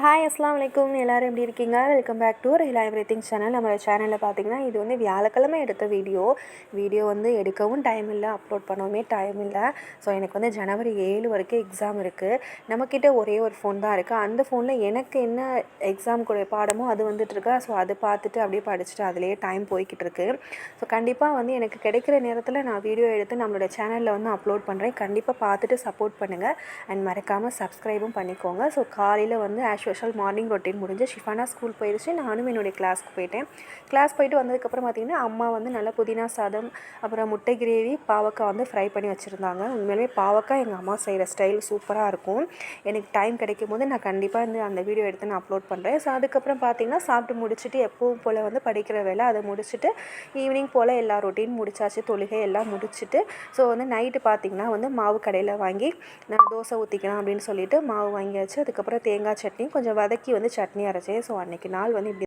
Hi அஸ்லாம் வலைக்கும். எல்லோரும் எப்படி இருக்கீங்க? வெல்கம் பேக் டு ரிலா எவ்ரிதிங் சேனல். நம்ம சேனலில் பார்த்திங்கன்னா இது வந்து வியாழக்கிழமை எடுத்த வீடியோ வந்து எடுக்கவும் டைம் இல்லை, அப்லோட் பண்ணவுமே டைம் இல்லை. ஸோ எனக்கு வந்து ஜனவரி 7 வரைக்கும் எக்ஸாம் இருக்குது. நம்மக்கிட்ட ஒரே ஒரு ஃபோன் தான் இருக்குது. அந்த ஃபோனில் எனக்கு என்ன எக்ஸாமுக்குடைய பாடமோ அது வந்துட்டுருக்கா. ஸோ அதை பார்த்துட்டு அப்படியே படிச்சுட்டு அதிலேயே டைம் போய்கிட்டு இருக்கு. ஸோ கண்டிப்பாக வந்து எனக்கு கிடைக்கிற நேரத்தில் நான் வீடியோ எடுத்து நம்மளோட சேனலில் வந்து அப்லோட் பண்ணுறேன். கண்டிப்பாக பார்த்துட்டு சப்போர்ட் பண்ணுங்கள் அண்ட் மறக்காமல் சப்ஸ்கிரைபும் பண்ணிக்கோங்க. ஸோ காலையில் வந்து ஸ்பெஷல் மார்னிங் ரொட்டீன் முடிஞ்சு ஷிஃபானா ஸ்கூல் போயிடுச்சு. நானும் என்னுடைய கிளாஸ்க்கு போயிட்டேன். கிளாஸ் போயிட்டு வந்ததுக்கப்புறம் பார்த்திங்கன்னா அம்மா வந்து நல்லா புதினா சாதம், அப்புறம் முட்டை கிரேவி, பாவக்காய் வந்து ஃப்ரை பண்ணி வச்சுருந்தாங்க. உண்மையிலே பாவக்காய் எங்கள் அம்மா செய்கிற ஸ்டைல் சூப்பராக இருக்கும். எனக்கு டைம் கிடைக்கும் போது நான் கண்டிப்பாக வந்து அந்த வீடியோ எடுத்து நான் அப்லோட் பண்ணுறேன். ஸோ அதுக்கப்புறம் பார்த்திங்கன்னா சாப்பிட்டு முடிச்சுட்டு எப்பவும் போல் வந்து படிக்கிற வேலை அதை முடிச்சுட்டு ஈவினிங் போல் எல்லா ரொட்டீன் முடிச்சாச்சு. தொழுகை எல்லாம் முடிச்சுட்டு ஸோ வந்து நைட்டு பார்த்திங்கன்னா வந்து மாவு கடையில் வாங்கி நான் தோசை ஊற்றிக்கலாம் அப்படின்னு சொல்லிட்டு மாவு வாங்கியாச்சு. அதுக்கப்புறம் தேங்காய் சட்னி கொஞ்சம் வதக்கி வந்து சட்னி அரைச்சேன். ஸோ அன்றைக்கி நாள் வந்து இப்படி